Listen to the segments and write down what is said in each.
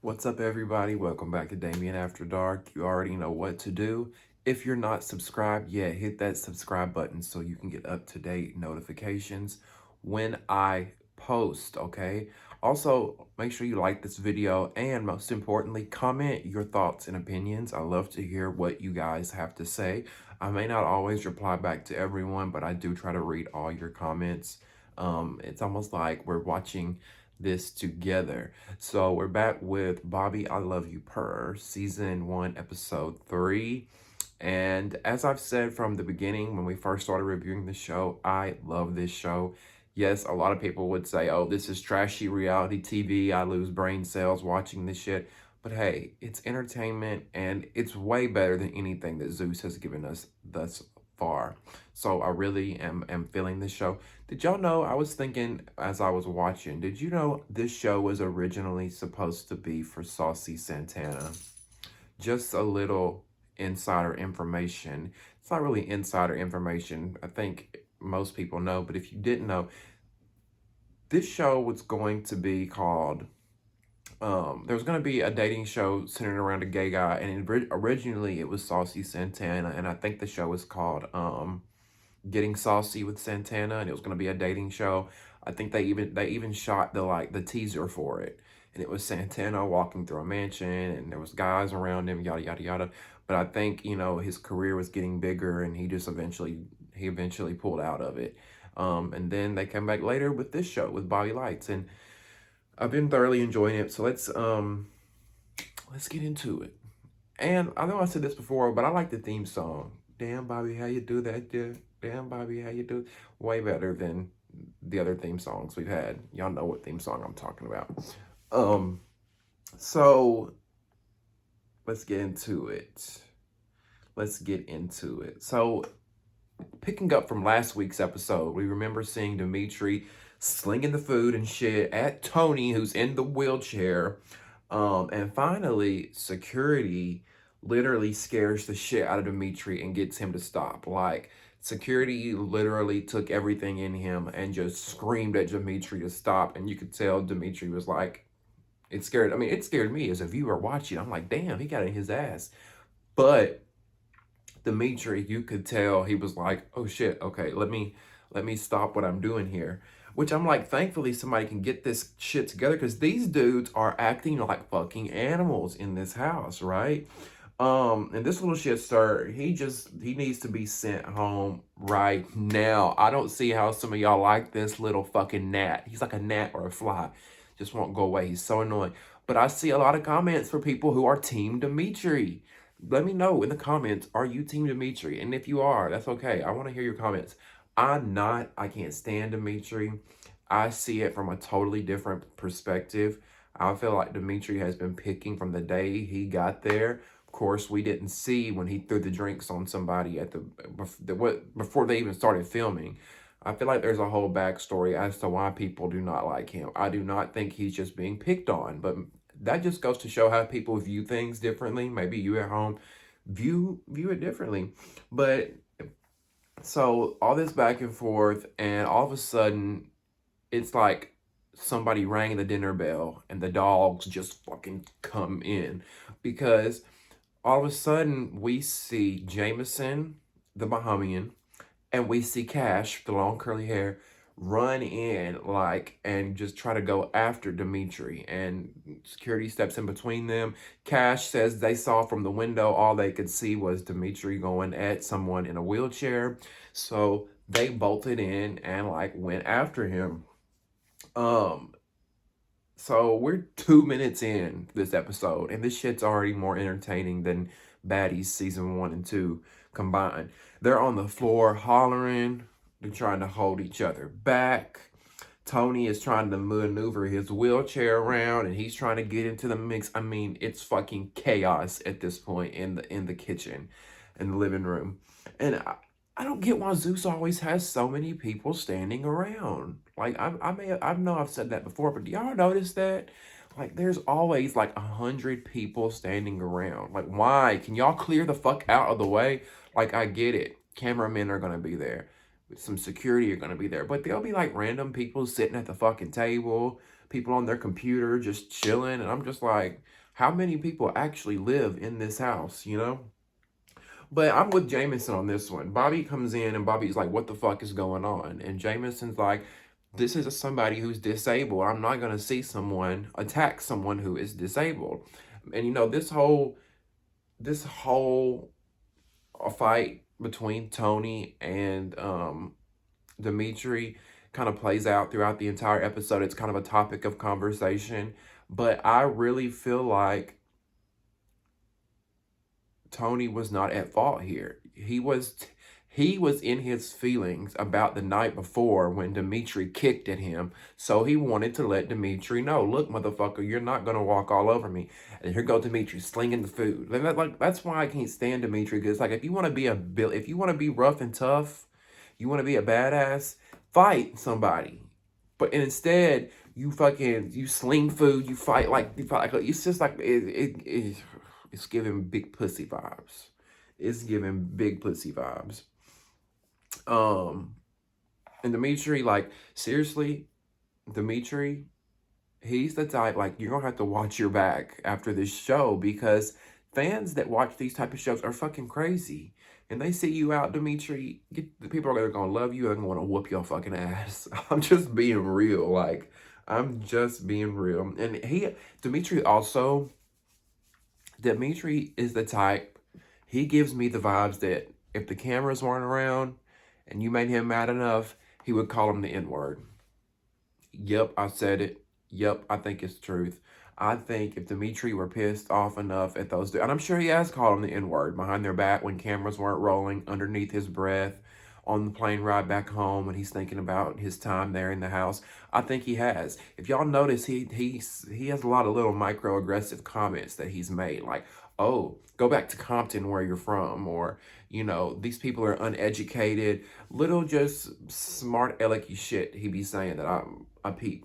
What's up, everybody? Welcome back to Damien After Dark. You already know what to do. If you're not subscribed yet, hit that subscribe button so you can get up-to-date notifications when I post, okay? Also, make sure you like this video and most importantly, comment your thoughts and opinions. I love to hear what you guys have to say. I may not always reply back to everyone, but I do try to read all your comments. It's almost like we're watching this together. So we're back with Bobby, I Love You Purr, Season 1, Episode 3. And as I've said from the beginning, when we first started reviewing the show, I love this show. Yes, a lot of people would say, oh, this is trashy reality TV. I lose brain cells watching this shit. But hey, it's entertainment and it's way better than anything that Zeus has given us thus far. So I really am feeling this show. Did y'all know, I was thinking as I was watching, did you know this show was originally supposed to be for Saucy Santana? Just a little insider information. It's not really insider information. I think most people know, but if you didn't know, this show was going to be called there was going to be a dating show centered around a gay guy, and originally it was Saucy Santana, and I think the show was called Getting Saucy with Santana, and it was going to be a dating show. I think they even shot the teaser for it, and it was Santana walking through a mansion, and there was guys around him, yada yada yada. But I think his career was getting bigger, and he eventually pulled out of it. And then they came back later with this show with Bobby Lights, and I've been thoroughly enjoying it. So let's get into it. And I know I said this before, but I like the theme song. Damn, Bobby, how you do that? Yeah. Damn, Bobby, how you do? Way better than the other theme songs we've had. Y'all know what theme song I'm talking about. Um, so let's get into it. Let's get into it. So picking up from last week's episode, we remember seeing Dimitri slinging the food and shit at Tony, who's in the wheelchair. And finally, security literally scares the shit out of Dimitri and gets him to stop. Like, security literally took everything in him and just screamed at Dimitri to stop. And you could tell Dimitri was like, it scared, I mean, it scared me as a viewer watching. I'm like, damn, he got in his ass. But Dimitri, you could tell he was like, oh shit, okay, let me stop what I'm doing here. Which I'm like, thankfully somebody can get this shit together because these dudes are acting like fucking animals in this house, right? And this little shit stir, he needs to be sent home right now. I don't see how some of y'all like this little fucking gnat. He's like a gnat or a fly. Just won't go away. He's so annoying. But I see a lot of comments for people who are Team Dimitri. Let me know in the comments, are you Team Dimitri? And if you are, that's okay. I want to hear your comments. I'm not. I can't stand Dimitri. I see it from a totally different perspective. I feel like Dimitri has been picking from the day he got there. Of course, we didn't see when he threw the drinks on somebody at before they even started filming. I feel like there's a whole backstory as to why people do not like him. I do not think he's just being picked on, but that just goes to show how people view things differently. Maybe you at home view it differently. But so all this back and forth, and all of a sudden it's like somebody rang the dinner bell and the dogs just fucking come in because all of a sudden we see Jameson, the Bahamian, and we see Cash, the long curly hair, run in like and just try to go after Dimitri. And security steps in between them. Cash says they saw from the window, all they could see was Dimitri going at someone in a wheelchair. So they bolted in and like went after him. Um, so we're 2 minutes in this episode, and this shit's already more entertaining than Baddies season 1 and 2 combined. They're on the floor hollering. They're trying to hold each other back. Tony is trying to maneuver his wheelchair around, and he's trying to get into the mix. I mean, it's fucking chaos at this point in the kitchen, in the living room, and I don't get why Zeus always has so many people standing around. Like I know I've said that before, but do y'all notice that? Like there's always like 100 people standing around. Like why? Can y'all clear the fuck out of the way? Like I get it. Cameramen are gonna be there. Some security are gonna be there. But there'll be like random people sitting at the fucking table. people on their computer just chilling. And I'm just like, how many people actually live in this house, you know? But I'm with Jameson on this one. Bobby comes in and Bobby's like, what the fuck is going on? And Jameson's like, this is somebody who's disabled. I'm not going to see someone attack someone who is disabled. And you know, this whole fight between Tony and Dimitri kind of plays out throughout the entire episode. It's kind of a topic of conversation. But I really feel like Tony was not at fault here. He was in his feelings about the night before when Dimitri kicked at him. So he wanted to let Dimitri know, look, motherfucker, you're not gonna walk all over me. And here goes Dimitri slinging the food. That's why I can't stand Dimitri. Because like, if you want to be if you want to be rough and tough, you want to be a badass, fight somebody. But instead, you sling food, you fight like it's just like it's giving big pussy vibes. It's giving big pussy vibes. Um, and Dimitri, like, seriously, Dimitri, he's the type, like, you're gonna have to watch your back after this show because fans that watch these type of shows are fucking crazy. And they see you out, Dimitri, the people are gonna love you and want to whoop your fucking ass. I'm just being real. Like, I'm just being real. And Dimitri is the type, he gives me the vibes that if the cameras weren't around and you made him mad enough, he would call him the N-word. Yep, I said it. Yep, I think it's truth. I think if Dimitri were pissed off enough at those and I'm sure he has called him the N-word behind their back when cameras weren't rolling, underneath his breath, on the plane ride back home when he's thinking about his time there in the house. I think he has. If y'all notice, he has a lot of little microaggressive comments that he's made, like, oh, go back to Compton where you're from, or, you know, these people are uneducated, little just smart alecky shit he be saying that I peep.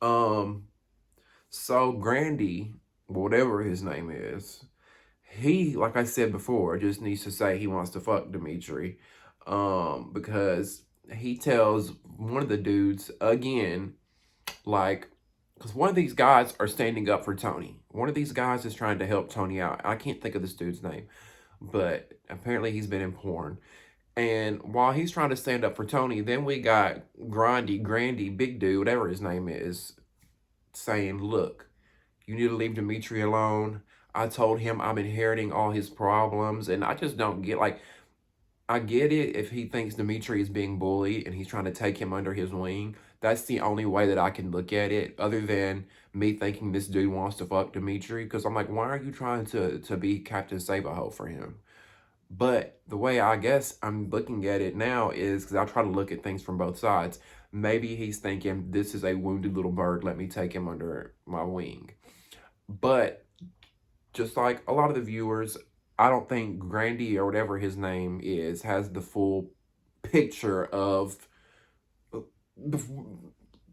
So Grandy, whatever his name is, he, like I said before, just needs to say he wants to fuck Dimitri. Because he tells one of the dudes again, like, because one of these guys are standing up for Tony. One of these guys is trying to help Tony out. I can't think of this dude's name, but apparently he's been in porn. And while he's trying to stand up for Tony, then we got Grandy, big dude, whatever his name is, saying, look, you need to leave Dimitri alone. I told him I'm inheriting all his problems. And I just don't get, like, I get it if he thinks Dimitri is being bullied and he's trying to take him under his wing. That's the only way that I can look at it, other than me thinking this dude wants to fuck Dimitri. Because I'm like, why are you trying to be Captain Save-A-Ho for him? But the way I guess I'm looking at it now is, because I try to look at things from both sides, maybe he's thinking, this is a wounded little bird, let me take him under my wing. But just like a lot of the viewers, I don't think Grandy, or whatever his name is, has the full picture of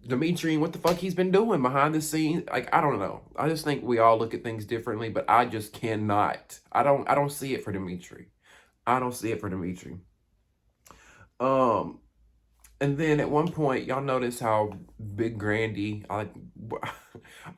Dimitri and what the fuck he's been doing behind the scenes. Like, I don't know. I just think we all look at things differently, but I just cannot. I don't see it for Dimitri. I don't see it for Dimitri. And then at one point, y'all notice how big Grandy, I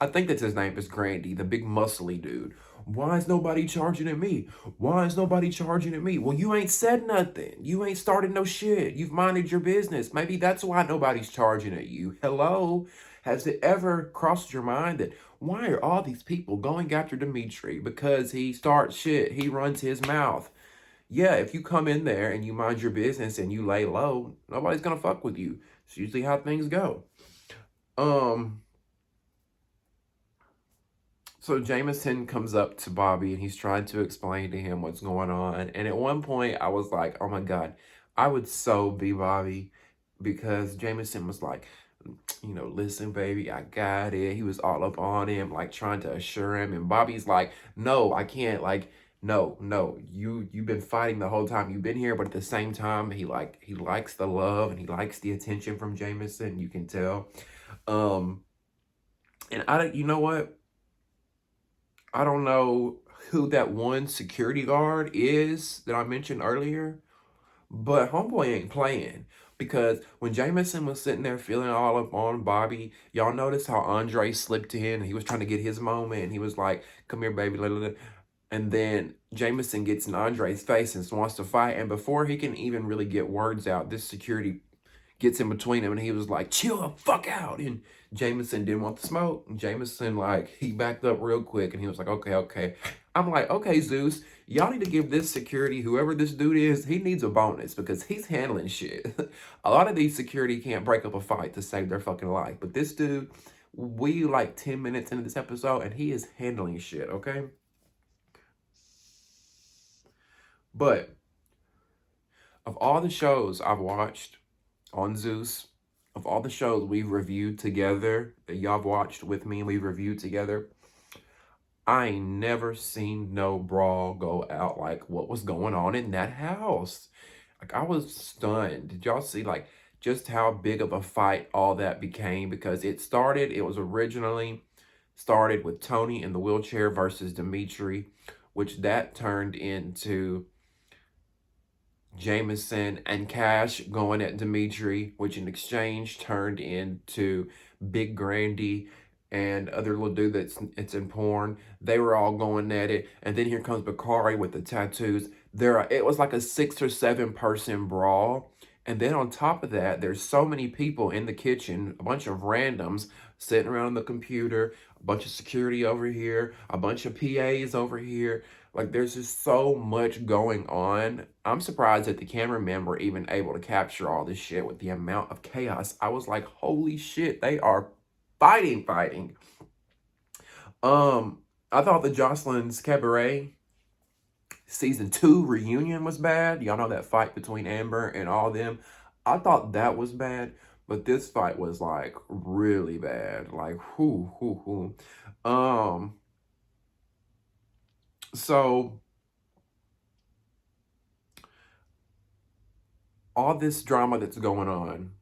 think that's his name is Grandy, the big muscly dude. Why is nobody charging at me? Why is nobody charging at me? Well, you ain't said nothing. You ain't started no shit. You've minded your business. Maybe that's why nobody's charging at you. Hello? Has it ever crossed your mind that why are all these people going after Dimitri? Because he starts shit. He runs his mouth. Yeah, if you come in there and you mind your business and you lay low, nobody's gonna fuck with you. It's usually how things go. So Jameson comes up to Bobby and he's trying to explain to him what's going on. And at one point I was like, oh my God, I would so be Bobby, because Jameson was like, you know, listen, baby, I got it. He was all up on him, like trying to assure him. And Bobby's like, no, I can't. Like, no, you've been fighting the whole time you've been here, but at the same time, he likes the love and he likes the attention from Jameson. You can tell. And you know what? I don't know who that one security guard is that I mentioned earlier, but homeboy ain't playing. Because when Jameson was sitting there feeling all up on Bobby, y'all notice how Andre slipped in. He was trying to get his moment. And he was like, come here, baby. And then Jameson gets in Andre's face and wants to fight. And before he can even really get words out, this security gets in between him. And he was like, chill the fuck out. And Jameson didn't want the smoke. And Jameson, like, he backed up real quick. And he was like, okay, okay. I'm like, okay, Zeus, y'all need to give this security, whoever this dude is, he needs a bonus because he's handling shit. A lot of these security can't break up a fight to save their fucking life. But this dude, we like 10 minutes into this episode and he is handling shit, okay? But of all the shows I've watched on Zeus, of all the shows we've reviewed together, that y'all have watched with me and we've reviewed together, I ain't never seen no brawl go out like what was going on in that house. Like, I was stunned. Did y'all see, like, just how big of a fight all that became? Because it was originally started with Tony in the wheelchair versus Dimitri, which that turned into Jameson and Cash going at Dimitri, which in exchange turned into Big Grandy and other little dude it's in porn. They were all going at it. And then here comes Bakari with the tattoos. It was like a 6 or 7 person brawl. And then on top of that, there's so many people in the kitchen, a bunch of randoms sitting around the computer, a bunch of security over here, a bunch of PAs over here. Like, there's just so much going on. I'm surprised that the cameramen were even able to capture all this shit with the amount of chaos. I was like, holy shit, they are fighting. I thought the Jocelyn's Cabaret season 2 reunion was bad. Y'all know that fight between Amber and all them. I thought that was bad, but this fight was like really bad. Like, whoo. So all this drama that's going on,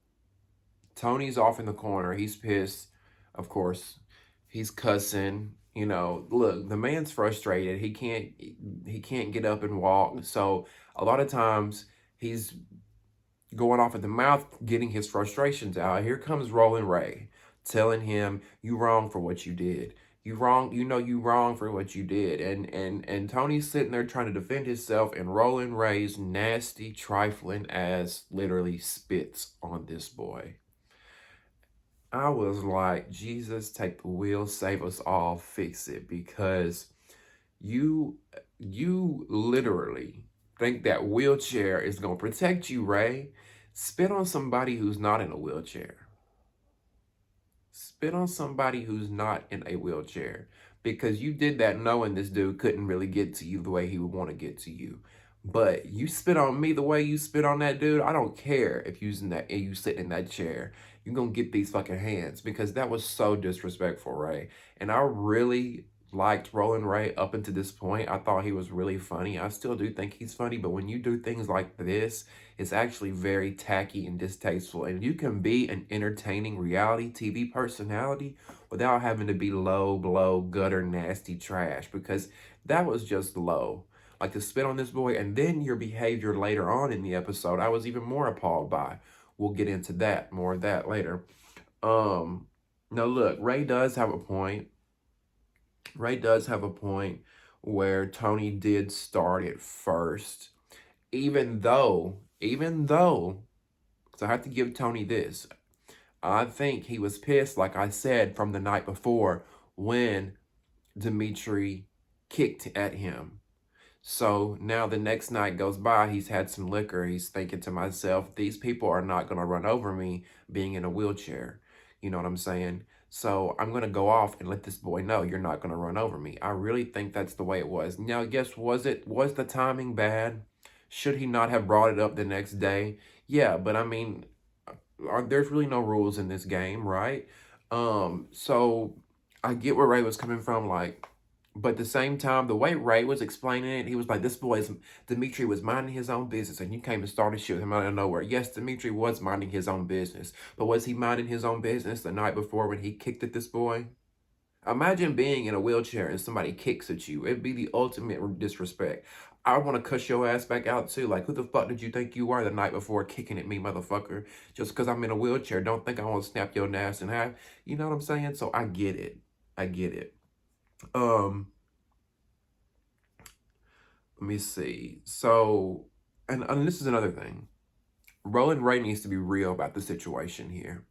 Tony's off in the corner. He's pissed, of course. He's cussing. You know, look, the man's frustrated. He can't get up and walk. So a lot of times he's going off at the mouth, getting his frustrations out. Here comes Roland Ray telling him, you wrong for what you did. You wrong, you wrong for what you did. And Tony's sitting there trying to defend himself, and Roland Ray's nasty, trifling ass literally spits on this boy. I was like, Jesus, take the wheel, save us all, fix it, because you literally think that wheelchair is going to protect you, Ray. Spit on somebody who's not in a wheelchair. Spit on somebody who's not in a wheelchair, because you did that knowing this dude couldn't really get to you the way he would want to get to you. But you spit on me the way you spit on that dude, I don't care if you sit in that chair. You're going to get these fucking hands, because that was so disrespectful, Ray. And I really liked Roland Ray up until this point. I thought he was really funny. I still do think he's funny, but when you do things like this, it's actually very tacky and distasteful. And you can be an entertaining reality TV personality without having to be low blow, gutter, nasty trash, because that was just low. Like, to spit on this boy, and then your behavior later on in the episode, I was even more appalled by. We'll get into that, more of that later. Now look, Ray does have a point. Ray does have a point where Tony did start it first. Even though, because I have to give Tony this, I think he was pissed, like I said, from the night before when Dimitri kicked at him. So now the next night goes by, he's had some liquor, he's thinking to myself, these people are not going to run over me being in a wheelchair. You know what I'm saying? So I'm going to go off and let this boy know you're not going to run over me. I really think that's the way it was. Now, yes, was the timing bad? Should he not have brought it up the next day? Yeah, but I mean, there's really no rules in this game, right? So I get where Ray was coming from, like, but at the same time, the way Ray was explaining it, he was like, Dimitri was minding his own business, and you came and started shit with him out of nowhere. Yes, Dimitri was minding his own business, but was he minding his own business the night before when he kicked at this boy? Imagine being in a wheelchair and somebody kicks at you. It'd be the ultimate disrespect. I want to cuss your ass back out too. Like, who the fuck did you think you were the night before kicking at me, motherfucker? Just because I'm in a wheelchair. Don't think I want to snap your ass in half. You know what I'm saying? So I get it. I get it. Let me see. So, and this is another thing. Roland Ray needs to be real about the situation here.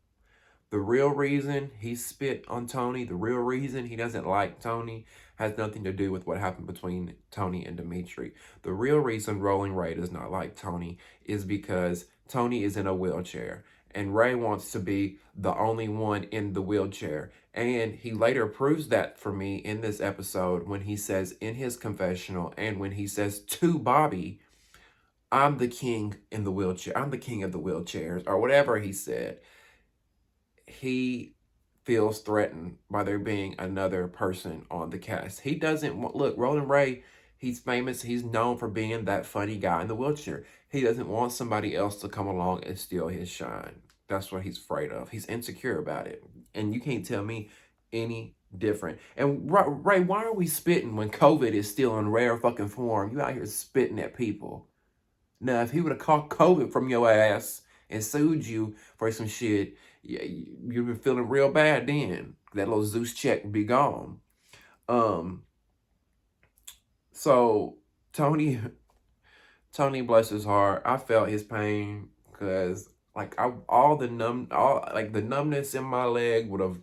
The real reason he spit on Tony, the real reason he doesn't like Tony, has nothing to do with what happened between Tony and Dimitri. The real reason Roland Ray does not like Tony is because Tony is in a wheelchair. And Ray wants to be the only one in the wheelchair. And he later proves that for me in this episode when he says in his confessional and when he says to Bobby, I'm the king in the wheelchair. I'm the king of the wheelchairs, or whatever he said. He feels threatened by there being another person on the cast. He doesn't want, look, Roland Ray, he's famous. He's known for being that funny guy in the wheelchair. He doesn't want somebody else to come along and steal his shine. That's what he's afraid of. He's insecure about it. And you can't tell me any different. And Ray, why are we spitting when COVID is still in rare fucking form? You out here spitting at people. Now, if he would have caught COVID from your ass and sued you for some shit, you'd been feeling real bad then. That little Zeus check would be gone. So Tony, bless his heart, I felt his pain because like the numbness in my leg would have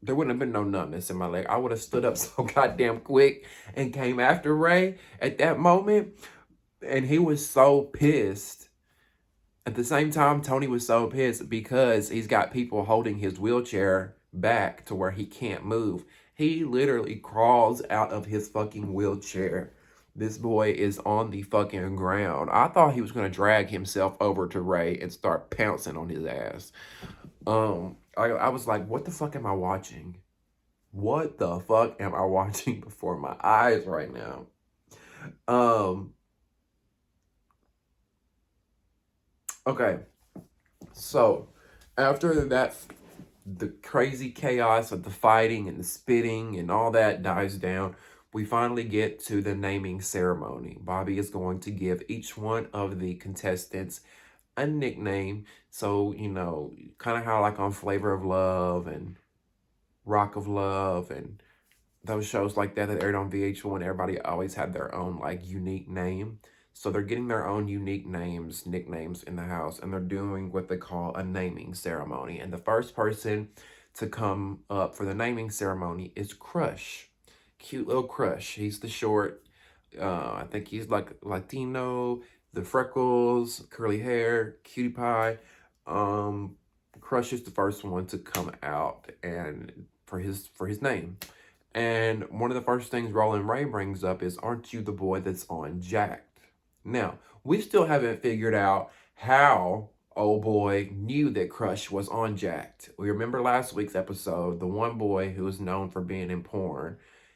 there wouldn't have been no numbness in my leg. I would have stood up so goddamn quick and came after Ray at that moment. And he was so pissed. At the same time, Tony was so pissed because he's got people holding his wheelchair back to where he can't move. He literally crawls out of his fucking wheelchair. This boy is on the fucking ground. I thought he was going to drag himself over to Ray and start pouncing on his ass. I was like, what the fuck am I watching? What the fuck am I watching before my eyes right now? Okay, so after that, the crazy chaos of the fighting and the spitting and all that dies down, we finally get to the naming ceremony. Bobby is going to give each one of the contestants a nickname. So, you know, kind of how like on Flavor of Love and Rock of Love and those shows like that aired on VH1, everybody always had their own like unique name. So they're getting their own unique nicknames in the house, and they're doing what they call a naming ceremony. And the first person to come up for the naming ceremony is Crush. Cute little Crush. He's the short, I think he's like Latino, the freckles, curly hair, cutie pie. Crush is the first one to come out and for his name. And one of the first things Roland Ray brings up is, aren't you the boy that's on Jacked? Now, we still haven't figured out how old boy knew that Crush was on Jacked. We remember last week's episode, the one boy who is known for being in porn,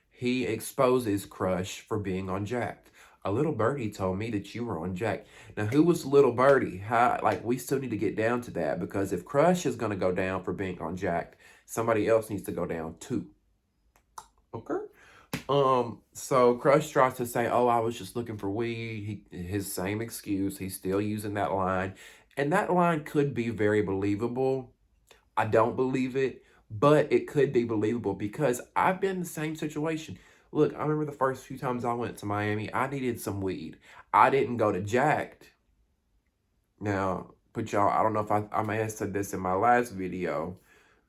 he exposes Crush for being on Jacked. A little birdie told me that you were on Jacked. Now, who was little birdie? How, like, we still need to get down to that, because if Crush is going to go down for being on Jacked, somebody else needs to go down too. Okay? So Crush tries to say, oh, I was just looking for weed. His same excuse. He's still using that line. And that line could be very believable. I don't believe it, but it could be believable because I've been in the same situation. Look, I remember the first few times I went to Miami, I needed some weed. I didn't go to Jacked. Now, put y'all, I don't know if I may have said this in my last video,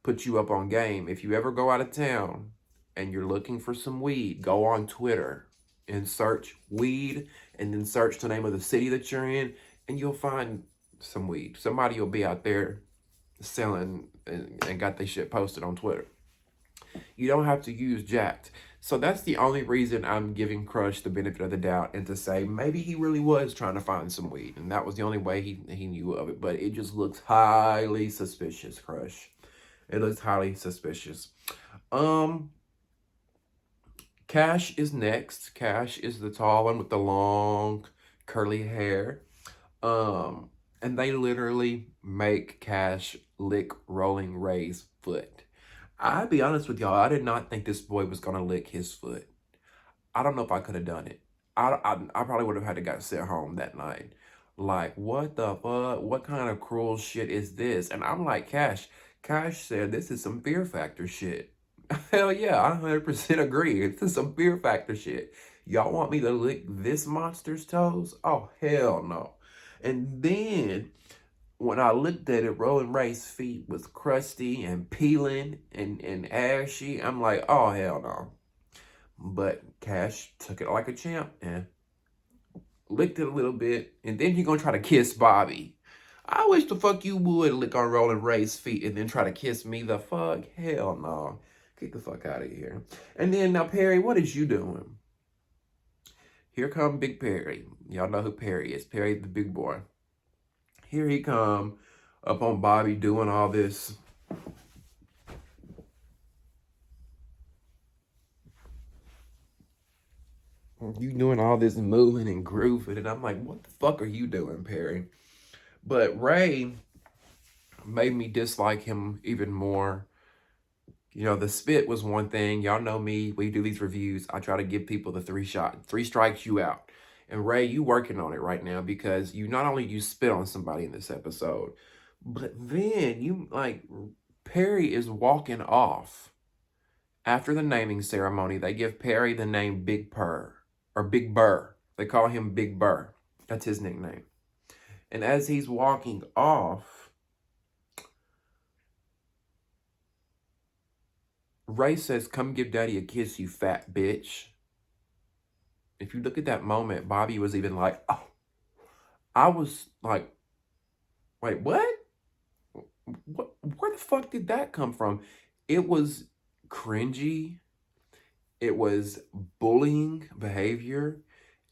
put you up on game. If you ever go out of town and you're looking for some weed, go on Twitter and search weed and then search the name of the city that you're in and you'll find some weed. Somebody will be out there selling and got their shit posted on Twitter. You don't have to use Jacked. So that's the only reason I'm giving Crush the benefit of the doubt and to say maybe he really was trying to find some weed. And that was the only way he knew of it. But it just looks highly suspicious, Crush. It looks highly suspicious. Cash is next. Cash is the tall one with the long curly hair. And they literally make Cash lick Roland Ray's foot. I'll be honest with y'all, I did not think this boy was gonna lick his foot. I don't know if I could have done it. I probably would have had to got sent home that night. Like, what the fuck? What kind of cruel shit is this? And I'm like, Cash. Cash said this is some fear factor shit. Hell yeah, I 100% agree. This is some fear factor shit. Y'all want me to lick this monster's toes? Oh, hell no. And then when I looked at it, Roland Ray's feet was crusty and peeling and ashy. I'm like, oh, hell no. But Cash took it like a champ and licked it a little bit. And then you're going to try to kiss Bobby. I wish the fuck you would lick on Roland Ray's feet and then try to kiss me. The fuck? Hell no. Get the fuck out of here. And then now, Perry, what is you doing? Here come Big Perry. Y'all know who Perry is. Perry the big boy. Here he come up on Bobby doing all this. You doing all this moving and grooving. And I'm like, what the fuck are you doing, Perry? But Ray made me dislike him even more. You know, the spit was one thing. Y'all know me. We do these reviews. I try to give people the 3 strikes you out. And Ray, you working on it right now because you not only you spit on somebody in this episode, but then you like Perry is walking off after the naming ceremony. They give Perry the name Big Purr or Big Burr. They call him Big Burr. That's his nickname. And as he's walking off, Ray says, come give daddy a kiss, you fat bitch. If you look at that moment, Bobby was even like, oh. I was like, wait, what? Where the fuck did that come from? It was cringy. It was bullying behavior.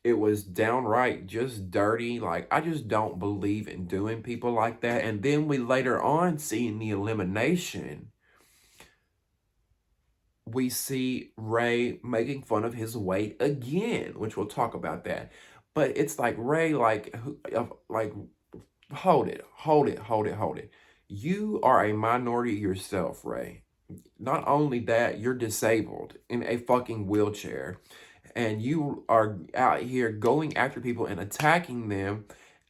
It was downright just dirty. Like, I just don't believe in doing people like that. And then we later on see in the elimination, we see Ray making fun of his weight again, which we'll talk about that. But it's like, Ray, like, hold it. You are a minority yourself, Ray. Not only that, you're disabled in a fucking wheelchair. And you are out here going after people and attacking them.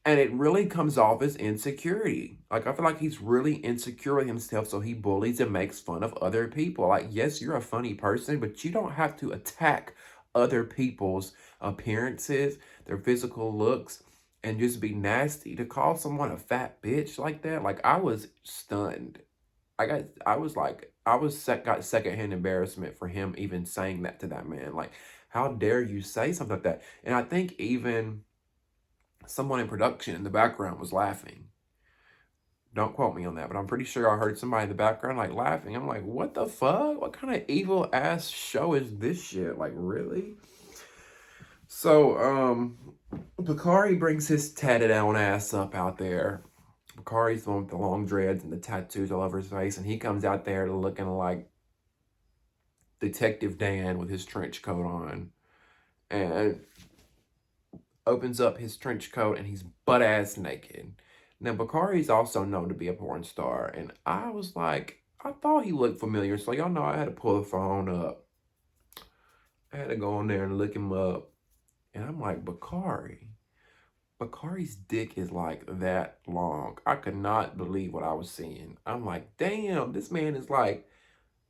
And it really comes off as insecurity. Like, I feel like he's really insecure with himself, so he bullies and makes fun of other people. Like, yes, you're a funny person, but you don't have to attack other people's appearances, their physical looks, and just be nasty. To call someone a fat bitch like that, like, I was stunned. Got secondhand embarrassment for him even saying that to that man. Like, how dare you say something like that? And I think even someone in production in the background was laughing. Don't quote me on that, but I'm pretty sure I heard somebody in the background like laughing. I'm like, what the fuck? What kind of evil ass show is this shit? Like, really? So, Bakari brings his tatted on ass up out there. Bakari's the one with the long dreads and the tattoos all over his face, and he comes out there looking like Detective Dan with his trench coat on. And opens up his trench coat and he's butt ass naked. Now, Bakari's also known to be a porn star, and I was like, I thought he looked familiar, so y'all know I had to pull the phone up. I had to go on there and look him up, and I'm like, Bakari's dick is like that long. I could not believe what I was seeing. I'm like, damn, this man is like,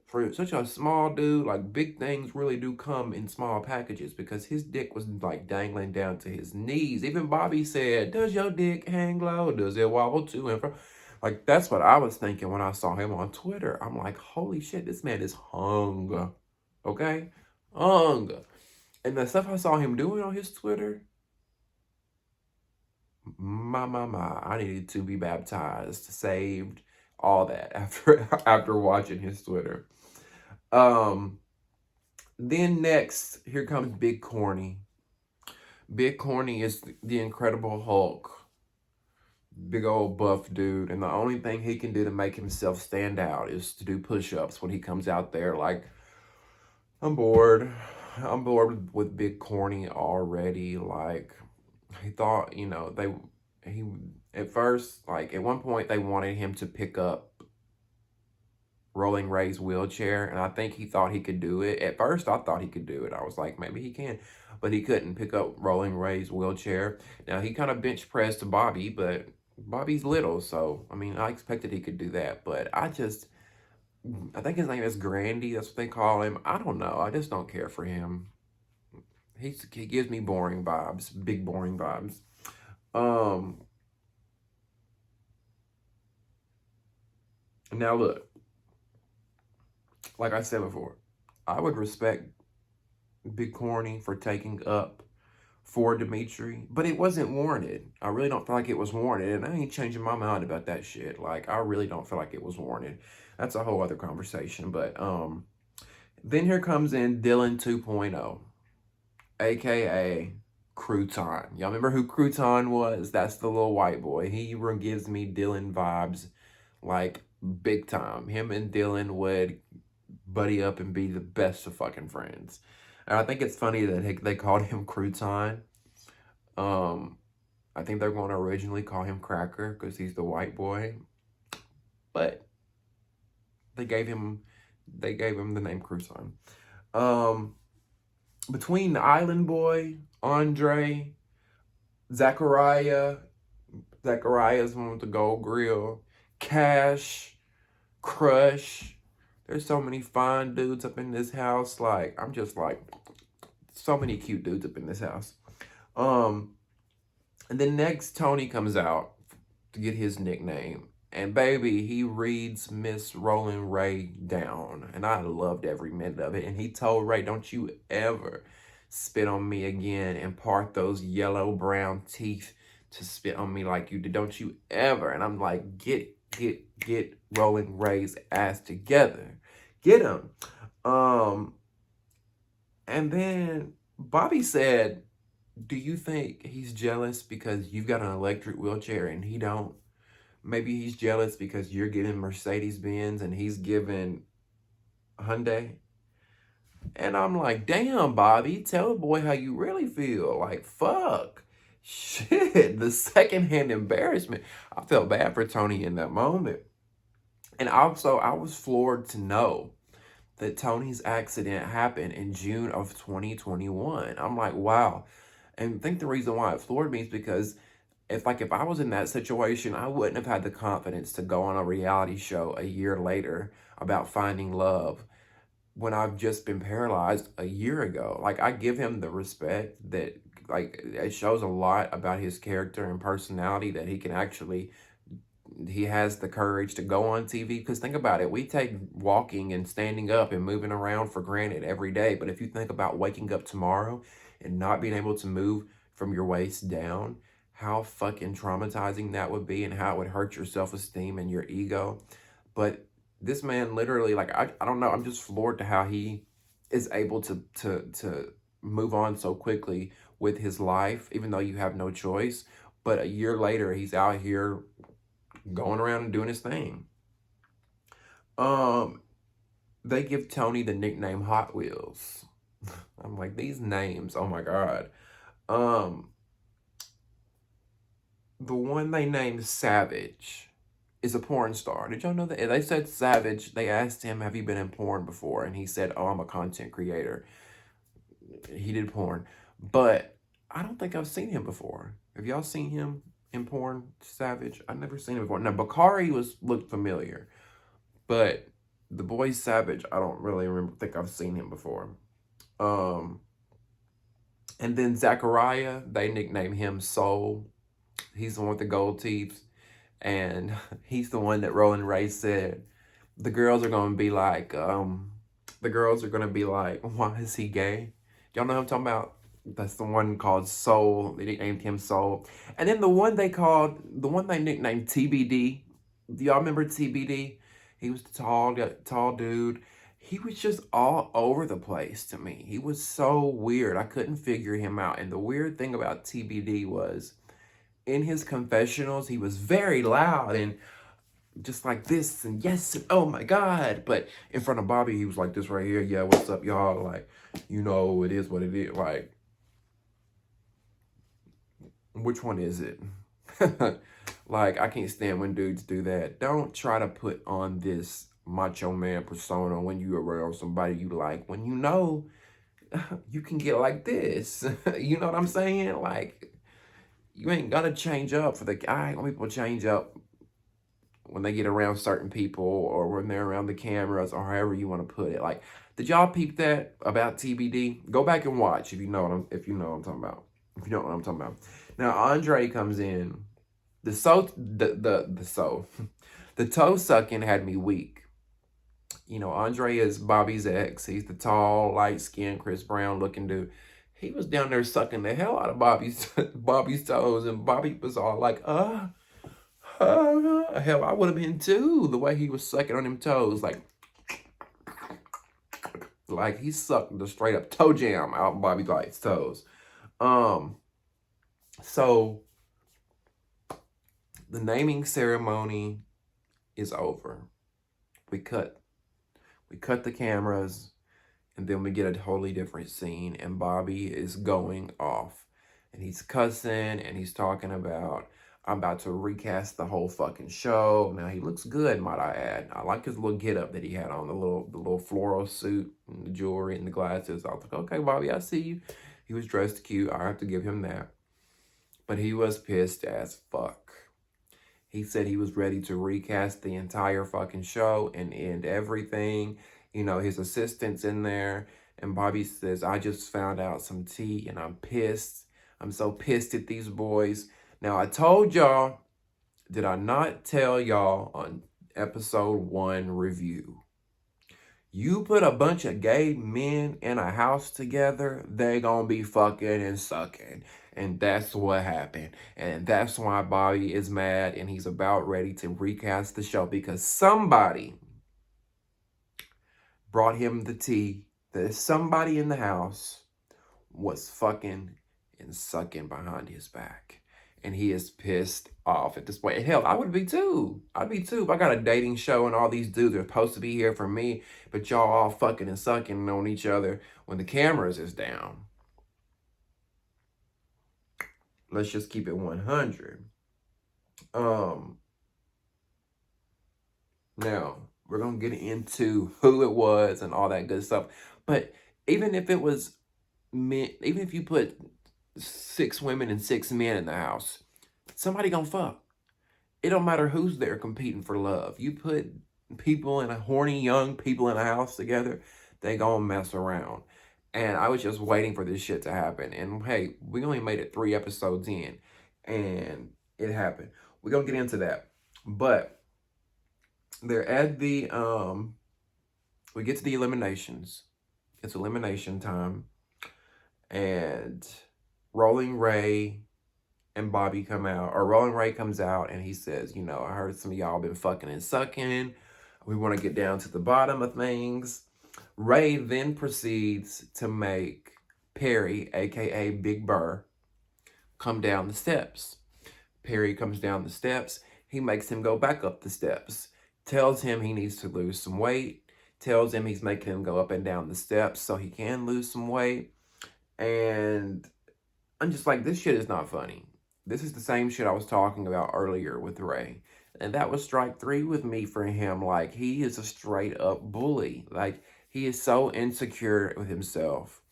for such a small dude, like, big things really do come in small packages, because his dick was like dangling down to his knees. Even Bobby said, does your dick hang low? Does it wobble to and fro? Like, that's what I was thinking when I saw him on Twitter. I'm like, holy shit, this man is hung. Okay? Hung. And the stuff I saw him doing on his Twitter, my. I needed to be baptized, saved, all that after watching his Twitter. Then next, here comes Big Corny. Big Corny is the Incredible Hulk. Big old buff dude. And the only thing he can do to make himself stand out is to do push-ups when he comes out there. Like, I'm bored. I'm bored with Big Corny already. Like, he thought, you know, at first, like, at one point, they wanted him to pick up Roland Ray's wheelchair, and I think he thought he could do it. At first, I thought he could do it. I was like, maybe he can, but he couldn't pick up Roland Ray's wheelchair. Now, he kind of bench pressed Bobby, but Bobby's little, so, I mean, I expected he could do that, but I think his name is Grandy, that's what they call him. I don't know, I just don't care for him. He gives me boring vibes, big boring vibes. Now look, like I said before, I would respect Big Corny for taking up for Dimitri, but it wasn't warranted. I really don't feel like it was warranted, and I ain't changing my mind about that shit. Like, I really don't feel like it was warranted. That's a whole other conversation, but then here comes in Dylan 2.0, aka Crouton. Y'all remember who Crouton was? That's the little white boy. He gives me Dylan vibes, like, big time. Him and Dylan would buddy up and be the best of fucking friends. And I think it's funny that they called him Crouton. I think they're going to originally call him Cracker because he's the white boy, but they gave him the name Crouton. Between the Island Boy, Andre, Zachariah's one with the gold grill, Cash, Crush. There's so many fine dudes up in this house. Like, I'm just like, so many cute dudes up in this house. And then next, Tony comes out to get his nickname. And baby, he reads Miss Roland Ray down. And I loved every minute of it. And he told Ray, don't you ever spit on me again and part those yellow-brown teeth to spit on me like you did. Don't you ever. And I'm like, get Roland Ray's ass together. Get him. And then Bobby said, do you think he's jealous because you've got an electric wheelchair and he don't? Maybe he's jealous because you're getting Mercedes-Benz and he's giving Hyundai. And I'm like, damn, Bobby, tell the boy how you really feel. Like, fuck. Shit, the secondhand embarrassment. I felt bad for Tony in that moment. And also, I was floored to know that Tony's accident happened in June of 2021. I'm like, wow. And I think the reason why it floored me is because if I was in that situation, I wouldn't have had the confidence to go on a reality show a year later about finding love when I've just been paralyzed a year ago. Like, I give him the respect that, like, it shows a lot about his character and personality that he has the courage to go on TV. Because think about it, we take walking and standing up and moving around for granted every day. But if you think about waking up tomorrow and not being able to move from your waist down, how fucking traumatizing that would be and how it would hurt your self-esteem and your ego. But this man literally, like, I don't know, I'm just floored to how he is able to move on so quickly with his life, even though you have no choice. But a year later, he's out here going around and doing his thing. They give Tony the nickname Hot Wheels. I'm like, these names, oh my God. The one they named Savage is a porn star. Did y'all know that? They said Savage, they asked him, have you been in porn before? And he said, oh, I'm a content creator. He did porn. But I don't think I've seen him before. Have y'all seen him in porn, Savage? I've never seen him before. Now, Bakari looked familiar. But the boy Savage, I don't really think I've seen him before. And then Zachariah, they nicknamed him Soul. He's the one with the gold teeth. And he's the one that Roland Ray said, the girls are going to be like, why is he gay? Y'all know what I'm talking about? That's the one called Soul. They nicknamed him Soul. And then the one they nicknamed TBD. Do y'all remember TBD? He was the tall dude. He was just all over the place to me. He was so weird. I couldn't figure him out. And the weird thing about TBD was, in his confessionals, he was very loud and just like this and yes and oh my God. But in front of Bobby, he was like this right here. Yeah, what's up, y'all? Like, you know, it is what it is. Like, which one is it? Like, I can't stand when dudes do that. Don't try to put on this macho man persona when you around somebody you like, when you know you can get like this. You know what I'm saying? Like, you ain't gotta change up for the guy. When people change up when they get around certain people or when they're around the cameras or however you want to put it. Like, did y'all peep that about TBD? Go back and watch if you know what I'm talking about. If you know what I'm talking about. Now Andre comes in. The the toe sucking had me weak. You know, Andre is Bobby's ex. He's the tall, light-skinned, Chris Brown looking dude. He was down there sucking the hell out of Bobby's Bobby's toes, and Bobby was all like, hell, I would have been too. The way he was sucking on them toes, like he sucked the straight up toe jam out Bobby Light's toes. So the naming ceremony is over. We cut the cameras, and then we get a totally different scene, and Bobby is going off, and he's cussing, and he's talking about, I'm about to recast the whole fucking show. Now he looks good, might I add. I like his little getup that he had on, the little floral suit and the jewelry and the glasses. I was like, okay, Bobby, I see you. He was dressed cute. I have to give him that. But he was pissed as fuck. He said he was ready to recast the entire fucking show and end everything. You know, his assistant's in there. And Bobby says, I just found out some tea and I'm pissed. I'm so pissed at these boys. Now, I told y'all, did I not tell y'all on episode 1 review? You put a bunch of gay men in a house together, they gonna be fucking and sucking. And that's what happened. And that's why Bobby is mad and he's about ready to recast the show because somebody brought him the tea that somebody in the house was fucking and sucking behind his back. And he is pissed off at this point. And hell, I would be too. I'd be too. If I got a dating show and all these dudes are supposed to be here for me, but y'all all fucking and sucking on each other when the cameras is down. Let's just keep it 100. Now, we're going to get into who it was and all that good stuff. But even if it was men, even if you put 6 women and 6 men in the house, somebody gonna fuck. It don't matter who's there competing for love. You put people in a horny young people in a house together, they gonna mess around. And I was just waiting for this shit to happen. And hey, we only made it 3 episodes in, and it happened. We're gonna get into that. But they're at the we get to the eliminations. It's elimination time. And Roland Ray and Bobby come out, or Roland Ray comes out and he says, you know, I heard some of y'all been fucking and sucking. We want to get down to the bottom of things. Ray then proceeds to make Perry, aka Big Burr, come down the steps. Perry comes down the steps. He makes him go back up the steps. Tells him he needs to lose some weight. Tells him he's making him go up and down the steps so he can lose some weight. And I'm just like, this shit is not funny. This is the same shit I was talking about earlier with Ray. And that was strike 3 with me for him. Like, he is a straight up bully. Like, he is so insecure with himself.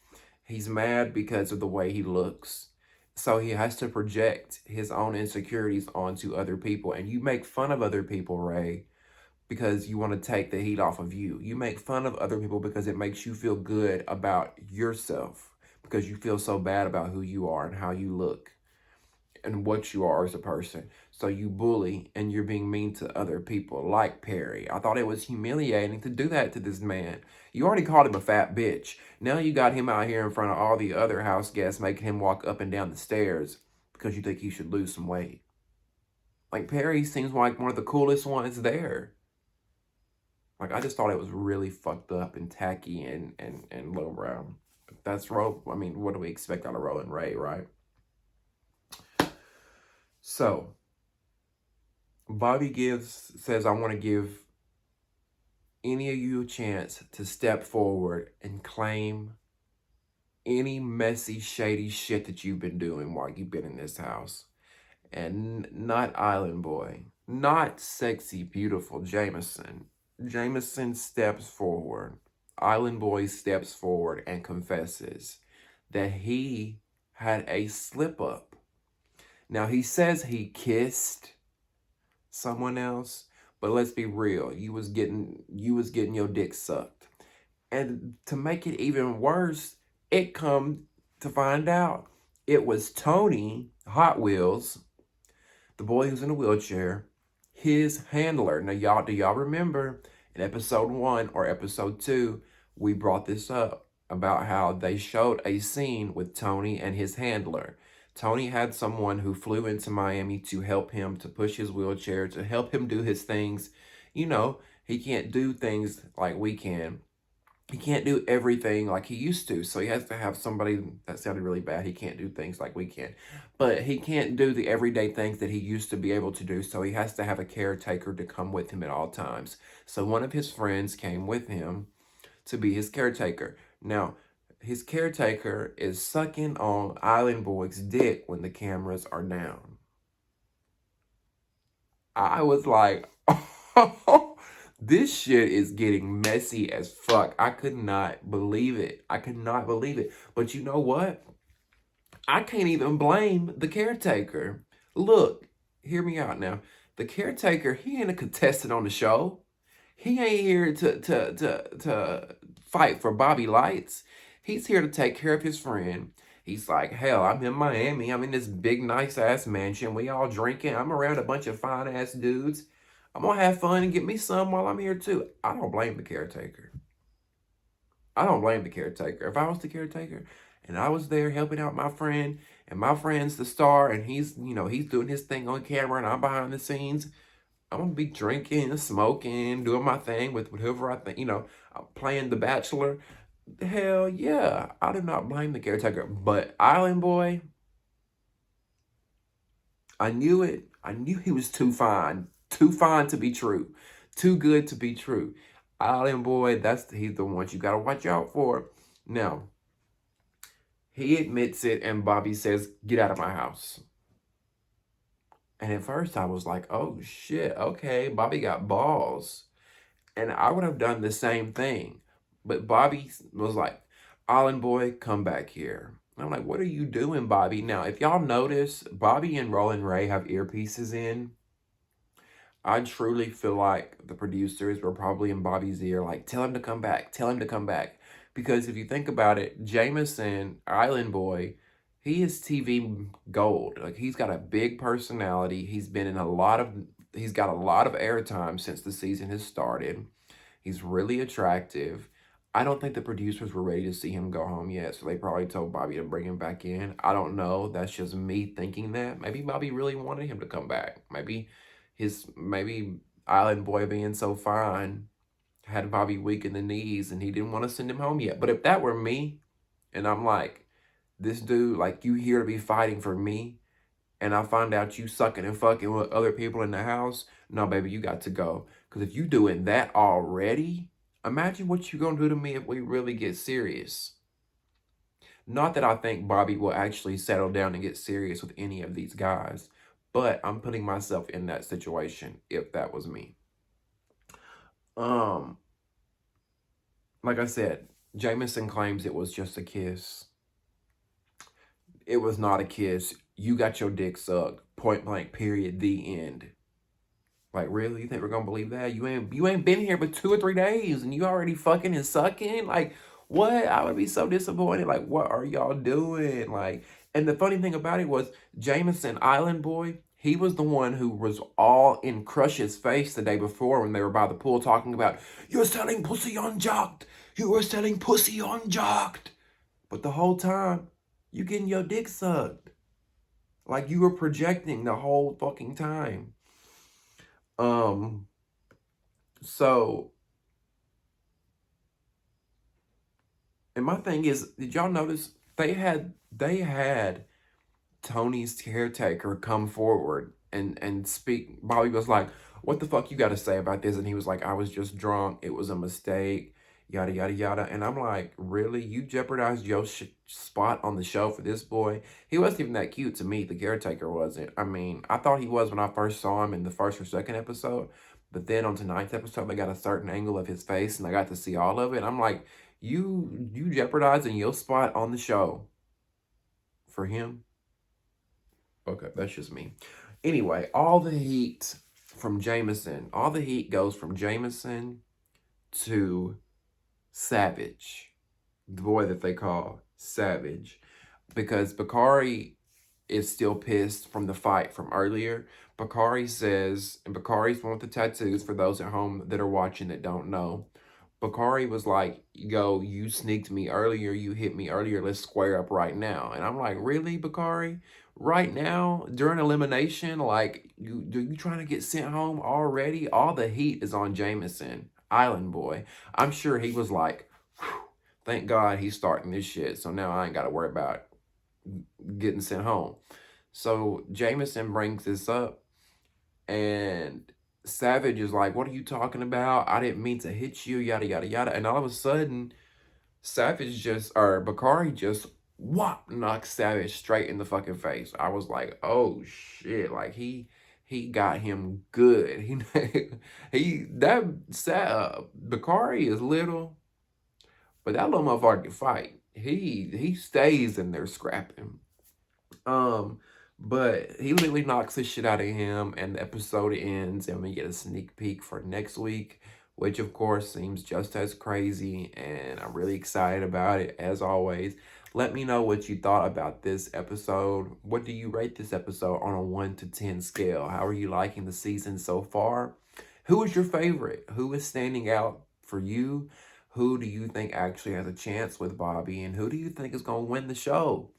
He's mad because of the way he looks. So he has to project his own insecurities onto other people. And you make fun of other people, Ray, because you want to take the heat off of you. You make fun of other people because it makes you feel good about yourself. Because you feel so bad about who you are and how you look and what you are as a person. So you bully and you're being mean to other people like Perry. I thought it was humiliating to do that to this man. You already called him a fat bitch. Now you got him out here in front of all the other house guests making him walk up and down the stairs because you think he should lose some weight. Like, Perry seems like one of the coolest ones there. Like, I just thought it was really fucked up and tacky and lowbrow. That's I mean, what do we expect out of Roland Ray, right? So, Bobby says, I want to give any of you a chance to step forward and claim any messy, shady shit that you've been doing while you've been in this house. And not Island Boy, not sexy, beautiful Jameson, Jameson steps forward. Island Boy steps forward and confesses that he had a slip up. Now he says he kissed someone else, but let's be real. You was getting your dick sucked. And to make it even worse, it come to find out it was Tony Hot Wheels, the boy who's in a wheelchair, his handler. Now, y'all, do y'all remember in episode 1 or episode 2, we brought this up about how they showed a scene with Tony and his handler. Tony had someone who flew into Miami to help him, to push his wheelchair, to help him do his things. You know, he can't do things like we can. He can't do everything like he used to. So he has to have somebody. That sounded really bad. He can't do things like we can. But he can't do the everyday things that he used to be able to do. So he has to have a caretaker to come with him at all times. So one of his friends came with him to be his caretaker. Now, his caretaker is sucking on Island Boy's dick when the cameras are down. I was like, this shit is getting messy as fuck. I could not believe it. I could not believe it. But you know what? I can't even blame the caretaker. Look, hear me out now. The caretaker, he ain't a contestant on the show. He ain't here to fight for Bobby Lights. He's here to take care of his friend. He's like, hell, I'm in Miami. I'm in this big, nice ass mansion. We all drinking. I'm around a bunch of fine ass dudes. I'm gonna have fun and get me some while I'm here too. I don't blame the caretaker. I don't blame the caretaker. If I was the caretaker and I was there helping out my friend, and my friend's the star, and he's doing his thing on camera, and I'm behind the scenes, I'm gonna be drinking, smoking, doing my thing with whoever I think, I'm playing The Bachelor. Hell yeah, I do not blame the caretaker. But Island Boy, I knew it. I knew he was too fine to be true, too good to be true. Island Boy, he's the one you gotta watch out for. Now, he admits it, and Bobby says, "Get out of my house." And at first, I was like, "Oh shit, okay, Bobby got balls." And I would have done the same thing. But Bobby was like, Island Boy, come back here. And I'm like, what are you doing, Bobby? Now, if y'all notice, Bobby and Roland Ray have earpieces in. I truly feel like the producers were probably in Bobby's ear, like, tell him to come back, tell him to come back. Because if you think about it, Jameson, Island Boy, he is TV gold. Like, he's got a big personality. He's got a lot of airtime since the season has started. He's really attractive. I don't think the producers were ready to see him go home yet, so they probably told Bobby to bring him back in. I don't know. That's just me thinking that. Maybe Bobby really wanted him to come back. Maybe Island Boy being so fine had Bobby weak in the knees and he didn't want to send him home yet. But if that were me, and I'm like, this dude, like, you here to be fighting for me, and I find out you sucking and fucking with other people in the house, no, baby, you got to go. Because if you doing that already, imagine what you gonna do to me if we really get serious. Not that I think Bobby will actually settle down and get serious with any of these guys, but I'm putting myself in that situation if that was me. Um, like I said, Jameson claims it was just a kiss. It was not a kiss. You got your dick sucked. Point blank, period, the end. Like, really? You think we're gonna believe that? You ain't been here but 2 or 3 days and you already fucking and sucking? Like, what? I would be so disappointed. Like, what are y'all doing? Like, and the funny thing about it was Jameson Island Boy, he was the one who was all in Crush's face the day before when they were by the pool talking about, you're selling pussy unjocked. You were selling pussy unjocked. But the whole time, you getting your dick sucked. Like, you were projecting the whole fucking time. Um, so, and my thing is, did y'all notice they had Tony's caretaker come forward and speak. Bobby was like, "What the fuck you got to say about this?" And he was like, "I was just drunk. It was a mistake. Yada yada yada." And I'm like, "Really? You jeopardized your spot on the show for this boy? He wasn't even that cute to me. The caretaker wasn't. I mean, I thought he was when I first saw him in the first or second episode, But then on tonight's episode, they got a certain angle of his face, and I got to see all of it. I'm like, you jeopardizing your spot on the show for him? Okay, that's just me. Anyway, all the heat from Jameson, all the heat goes from Jameson to Savage, the boy that they call Savage, because Bakari is still pissed from the fight from earlier. Bakari says, and Bakari's one with the tattoos for those at home that are watching that don't know. Bakari was like, yo, you sneaked me earlier, you hit me earlier, let's square up right now. And I'm like, really, Bakari? Right now, during elimination, like, you trying to get sent home already? All the heat is on Jameson, Island Boy. I'm sure he was like, thank God he's starting this shit, so now I ain't got to worry about getting sent home. So Jameson brings this up, and Savage is like, what are you talking about? I didn't mean to hit you, yada, yada, yada. And all of a sudden, Bakari just, whop, knocks Savage straight in the fucking face. I was like, oh, shit. Like, he got him good. Bakari is little, but that little motherfucker can fight. He stays in there scrapping. Um, but he literally knocks the shit out of him, and the episode ends, and we get a sneak peek for next week, which of course seems just as crazy, and I'm really excited about it, as always. Let me know what you thought about this episode. What do you rate this episode on a 1 to 10 scale? How are you liking the season so far? Who is your favorite? Who is standing out for you? Who do you think actually has a chance with Bobby? And who do you think is going to win the show?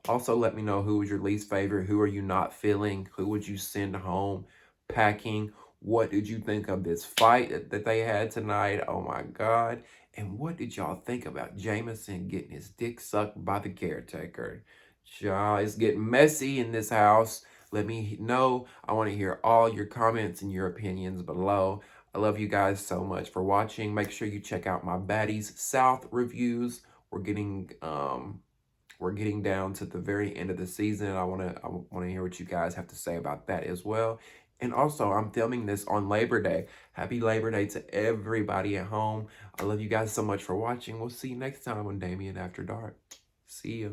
Also, let me know who was your least favorite. Who are you not feeling? Who would you send home packing? What did you think of this fight that they had tonight? Oh my God. And what did y'all think about Jameson getting his dick sucked by the caretaker? Y'all, it's getting messy in this house. Let me know. I want to hear all your comments and your opinions below. I love you guys so much for watching. Make sure you check out my Baddies South reviews. We're getting down to the very end of the season. I wanna hear what you guys have to say about that as well. And also, I'm filming this on Labor Day. Happy Labor Day to everybody at home. I love you guys so much for watching. We'll see you next time on Damien After Dark. See ya.